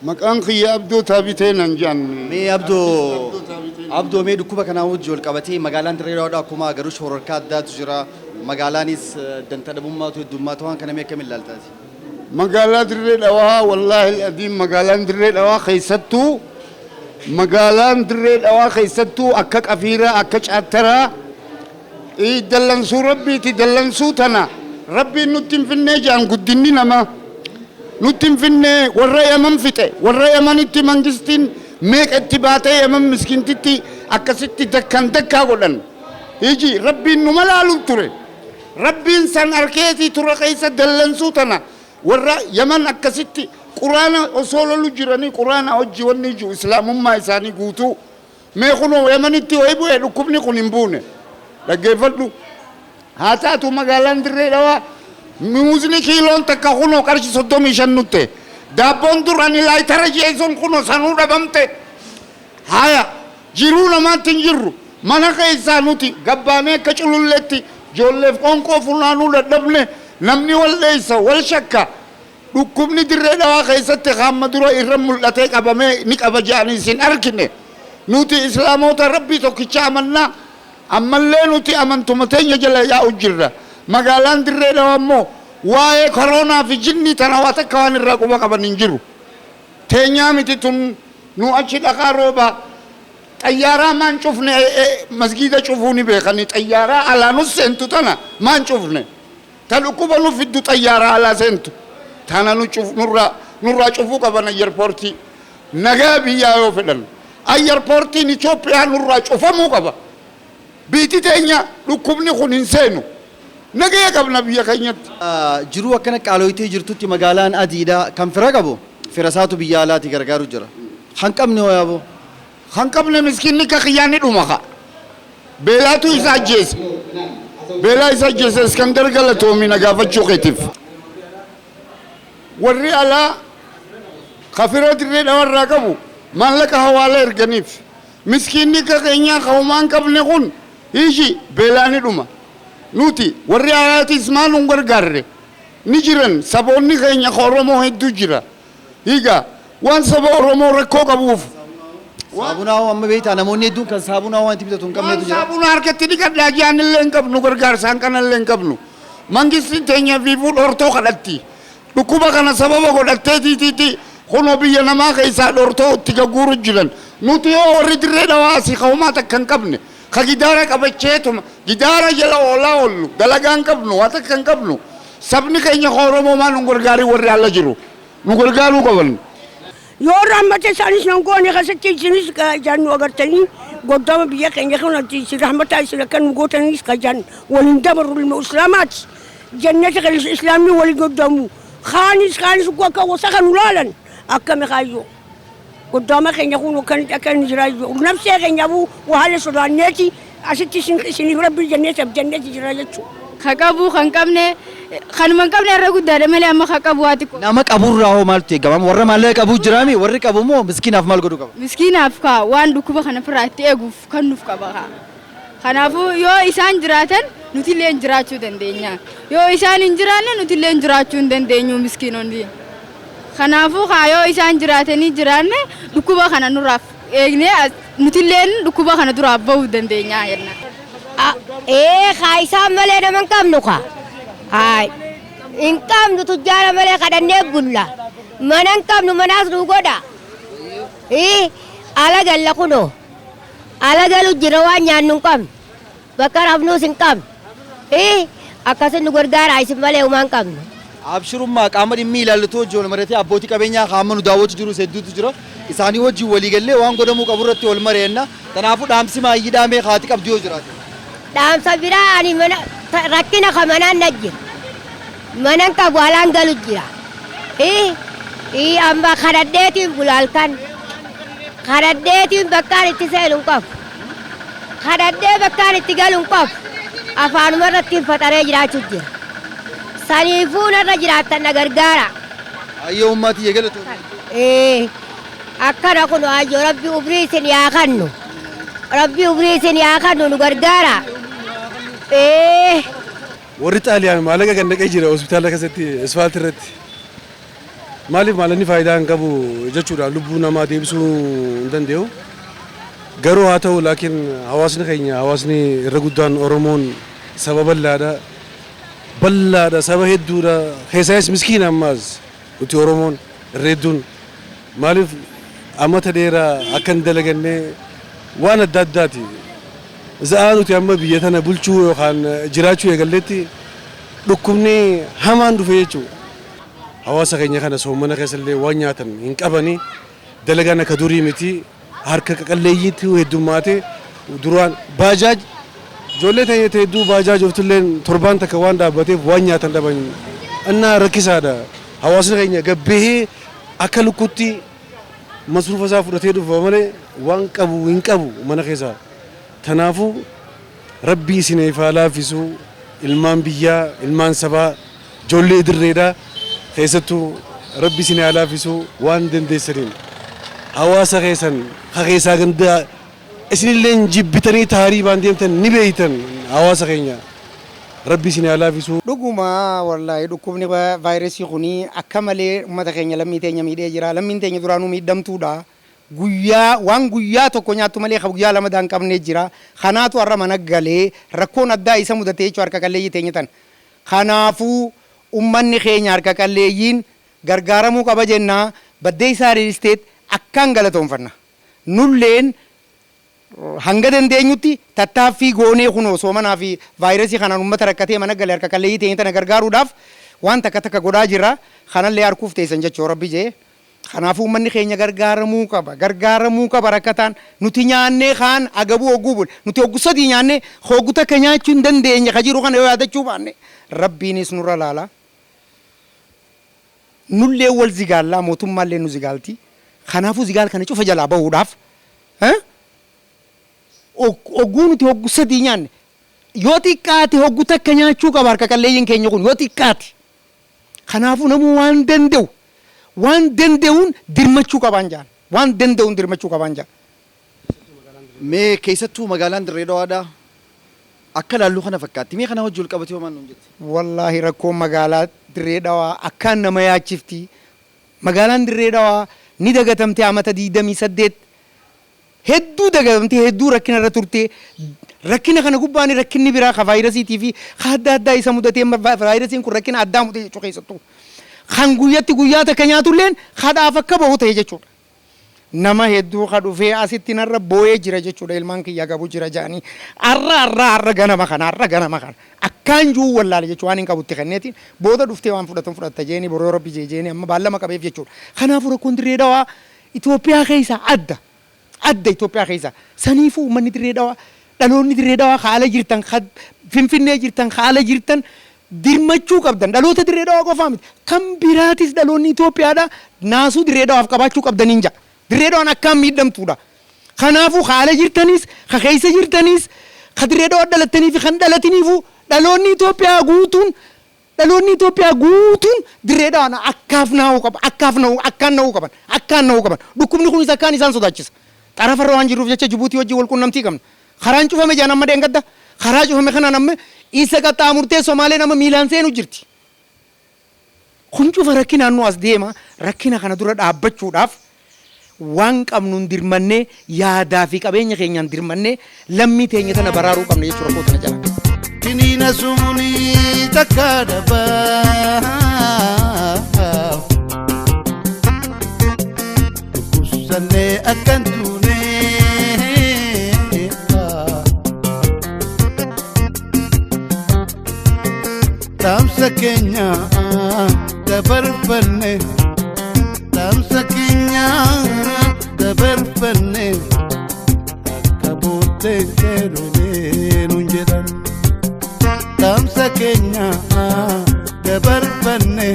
مكان خي أبدو ثابتين أنجان مي abdoo mee dhukkuba kanaa wajji wal qabatee magaalaan Dirreedaadhaa akkuma agarru shororkaa addaatu jira magaalaanis danta dhabummaatu heddummaatu waan kana mee akkamiin ilaaltaati magaalaa Dirreedhaa wallaahi adiin magaalaan Dirreedhaa keessattuu magaalaan Dirreedhaa keessattuu akka qafiiraa akka caattaraa dallansuu rabbiiti dallansuu tana rabbiin nutti hin finnee jaan guddinni namaa nutti hin finnee warra yaman fixe warra yamanitti mangistiin meeqa itti baatee yaman miskintitti akkasitti dakkan dakkaa godhan hiji rabbiin nu malaalu ture rabbiin san arkeetii ture keessa dallansuu tana warra yaman akkasitti quraana osoo lolu jiranii quraana hojii wanni jiru islaamummaa isaanii guutuu mee kunoo yamanitti ho'i bu'ee dhukkubni kun hin buune dhaggeeffadhu haa taatu magaalaan Dirreedhaa muuzni kiiloon takka kunoo qarshi 35 nutte daabboon duraan laayitara jeeson kunoo sanuu dhabamte haya jiruu namaatti hin jirru mana keessaa nuti gabbaanee akka cululleetti ijoolleef qoonqoo funaanuu dadhabne namni wal dheessa wal shakka dhukkubni Dirreedhaa keessatti hamma dura irra mul'atee qabamee ni qaba jedhanii isin argine nuti islaamoota rabbii tokkicha amannaa ammallee nuti amantuma teenya jala yaa'u jirra magaalaan Dirreedhaa ammoo waa'ee koronaa fi jinni tana waa takka waan irraa quba qaban hin jiru teenyaa miti tun nu achi dhaqaa rooba xayyaaraa maan cufne masgiida cufuu ni beekanii xayyaaraa alaa nus seentu tana maan cufne ta dhukkuba nu fiddu xayyaaraa alaa seentu tana nurraa cufuu qaban ayyarpoortii nagaa biyyaa yoo fedhan ayyarpoortiin Itoophiyaa nurraa cufamuu qaba biiti teenya dhukkubni kun hin seenu nagaya qabna biyya keenyatti jiruu akkana qaalooyitee jirtutti magaalaan adiidha kan fira qabu fira isaatu biyya alaati gargaaru jira hanqabni hoyaabo hanqabni miskinni ka khiyyaani dhuma ka beelaatu isa ajjeese beelaa isa ajjeese Iskandar Galatoomi nagaafachuu keetiif warri alaa kafira Dirreedhaa warraa qabu maallaqa hawaala erganiif miskinni ka keenyaa qawmaan qabne kun hiishi beelaani dhuma nuti warri alaatis maalun gargaarre ni jiran saboonni keenya Oromoo hedduu jira higa waan saba Oromoo rakkoo qabuuf saabunaa amma beektaa namoonni hedduun kan saabunaa waan itti bitatu hin qabnetu jira saabunaa harkatti dhiqadhaa jaanillee hin qabnu gargaarsaan kanallee hin qabnu mangistiin teenya fiifuu dhortoo kadhatti dhukkuba kana sababa godhattee tiitiiti kunoo biyya namaa keessaa dhortoo itti gagguuru jiran nuti yoo warri Dirreedhaa asii qawmaa takka hin qabne ka gidaara qabacheetuma gidaara jala oolaa oollu dalagaa hin qabnu waa takka hin qabnu sabni keenya Oromoo maan nu gargaarii warri alla jiru nu gargaaruu qaban yoo rahmata isaanis nan goone keessatti isinis jannu agartanii goddama biyya keenya kanatti isin rahmata isin akka nu gootanis ka jan waliin dabaru ilma islaamaati jannata kan islaamni waliin goddamu khaanis akka wasa kan ulaalan akka mikaayyoo goddama keenya kun kan jiraayyoo nafsee keenya bu wahala sodaanneeti asitti isin rabbi jannati jira jechuu khaqabu kan qabne irra guddaadha malee amma khaqabu waati nama qaburraa hoo maaltu eegama warra maallaqa qabu jiraami warri qabu moo miskiinaaf maal godhu qaba miskiinaaf ka waan dhukkuba kana firraa itti eeguuf kan nuuf qaba kanaafuu yoo isaan jiraatan nuti illee jiraachuu dandeenya yoo isaan hin jiraanne nuti illee jiraachuu hin dandeenyu miskiinonni kanaafuu yoo isaan jiraatanii jiraanne dhukkuba kana nurraaf eegne nuti illee dhukkuba kana duraaf bahuu dandeenya jenna Khaisaan malee naman qabnu ka. Hai. In qabnu tujjaara malee kadhannee bulla. Manan qabnu manaas nu godha. Ala galla kunoo. Ala galu jira waan nyaannu hin qabnu. Bakka rafnuus hin qabnu. Akkasin nu gargaara isin malee umaan qabnu. Abshirummaa qaama dhimmi ilaallatu wajjin maratee abbootii qabeenyaa qaama nu daawwatu jiru hedduutu jira. Isaanii wajjin waliigallee waan godhamuu qabu irratti wal mareenna. Kanaafuu dhaamsi maayyii dhaamee haati qabdi yoo jiraate. Dhaamsa biraa ani mana rakkina kamanaan na jira. Manan qabu alaan galu jira. Amma kadhadheetiin bulaalkan. Kadhadheetiin bakkaan itti seenu hin qabu. Kadhadhee bakkaan itti galu hin qabu. Afaanuma irratti hin faxaree jiraachuu jira. Saniifuu narra jiraattan na gargaara. Ayyoo ummaatii eegalatu. Akkana kun ayyoo rabbi ubrii isin yaa kannu. Rabbi ubrii isin yaa kannu nu gargaara. Warri Xaaliyaan maallaqa kan dhaqee jira hospitaala keessatti asfaaltii irratti. maaliif maalanni faayidaa hin qabu jechuudha lubbuu namaa deebisuu hin danda'u. Garuu haa ta'u laakiin hawaasni keenya hawaasni irra guddaan Oromoon saba bal'aadha saba hedduudha keessaayis miskiina ammaas nuti Oromoon irra hedduun maaliif amata dheeraa akka hin dalaganne waan adda addaati. Za'aa nuti amma biyya tana bulchuu yookaan jiraachuu eegalletti dhukkubni hamaan dhufe jechuudha. Hawaasa keenya kana soomana keessallee waan nyaatan hin qabani dalagaan akka durii miti harka qaqalleeyyiitti heddummaate duraan baajaaj ijoollee ta'ee hedduu baajaaj oftulleen torbaan takka waan dhaabbateef waan nyaatan dhaban annaa rakkisaadha. Hawaasni keenya gabbahee akka lukkutti masruufa isaa fudhatee dhufa malee waan qabu hin qabu mana keessaa. Tanaafuu rabbii isin haa laaffisu ilmaan biyyaa ilmaan sabaa ijoollee dirreedhaa keessattuu rabbi isin haa laaffisu waan dandeessaniin hawaasa keessan keessaa gandaa isinillee jibbitanii taarii baan deemtan ni beeytan hawaasa keenya rabbi isin haa laaffisu. Dhuguma wallaahi dhukkubni vaayirasii kuni akka malee uummata keenya lammii teenya miidhee jira lammiin teenya duraanuu miidhamtuudha. Waan guyyaa tokko nyaattu malee guyyaa lama daan qabnee jira. Kanaatu har'a mana galee rakkoon addaa isa mudatee jechuudha harka qalleeyyii teenya tan. Kanaafuu ummanni keenya harka qalleeyyiin gargaaramuu qaba jennaa baddee isaa riilisteet akkaan galatoonfanna. Nulleen hanga dandeenyutti tattaaffii goonee kunoo soomanaa fi vaayirasii kanaan uummata rakkatee mana galee harka qalleeyyii teenya tana gargaaruudhaaf waan takka godhaa jirra. Kanallee harkuuf teessan jechuu rabbi jee. Kanaafuu uummanni keenya gargaaramuu qaba rakkataan nuti nyaannee kaan agabuu hogguu bul nuti hoggu sadii nyaannee hoggu takka nyaachuu hin dandeenye ka jiru kana yoo yaadachuu baanne rabbiinis nurra laala. Nullee wal zigaallaa mootummaallee nu zigaalti. Kanaafuu zigaal kana cufa jalaa bahuudhaaf hogguu nuti hoggu sadii nyaanne yoo xiqqaate hoggu takka nyaachuu qaba harka qalleeyyiin keenya kun yoo xiqqaate. Kanaafuu namuu waan danda'uun dirmachuu qabaan jaan waan danda'uun dirmachuu qabaan jaan. Mee keessattuu magaalaan Dirree Dhawaadhaa akka laalluu kana fakkaatti mee kana hojii ol qabatee homaan nuun jette. Wallaahi rakkoon magaalaa Dirree Dhawaa akkaan nama yaachifti. Magaalaan Dirree Dhawaa ni dagatamtee amata 28 hedduu dagatamtee hedduu rakkina irra turtee rakkina kana gubbaan rakkinni biraa ka vaayirasiitii fi adda addaa isa mudatee vaayirasiin kun rakkina addaa mudate jechuu keessattuu. Kan guyyaa takka nyaatulleen kadhaaf akka bahu ta'e jechuudha. Nama hedduu ka dhufee asitti narra boo'ee jira jechuudha ilmaan kiyya gabu jira jaanii har'a ganama kana akkaan juu wallaale jechuudha waan hin qabutti kenneetiin booda dhuftee waan fudhatta jeeni boroo rabbi jeeni amma baallama qabeef jechuudha. Kanaafuu rakkoon Dirree Dhawaa Itoophiyaa keessa adda Itoophiyaa keessa saniifuu uummanni Dirree Dhawaa dhaloonni Dirree Dhawaa haala jirtan Finfinnee jirtan haala jirtan dirmachuu qabdan dhaloota Dirree Dhawaa qofaa miti kan biraatis dhaloonni Itoophiyaadha naasuu Dirree Dhawaaf qabaachuu qabdaniin jaa. Dirree Dhawaan akkaan miidhamtuudha. Kanaafuu haala jirtanis ka keessa jirtanis ka Dirree Dhawaa dhalatanii fi kan dhalataniifu dhaloonni Itoophiyaa guutuun Dirree Dhawaan akkaan na'uu qaban. Dhukkubni kunis akkaan isaan sodaachisa. Xarafarra waan jirruuf jecha Jibuutii wajjin wal quunnamtii qabna. Karaan cufame jaan amma deengadda. Karaa cufame kanaan amma isa qaxxaamurtee Somaalee nama miilaan seenu jirti. Kun cufa rakkinaan nu as deema rakkina kana dura dhaabbachuudhaaf waan qabnuun dirmannee yaadaa fi qabeenya keenyaan dirmannee lammii teenya tana baraaruu qabna jechuudha rakkoo tana jala. Kiniina sumnii takka dabaa dhukkubsannee akkan tuunee dhaamsa keenya dabarfanne dhaamsa keenya dabarfanne akka booddee jedhunee nuun jedhan dhaamsa keenya dabarfanne.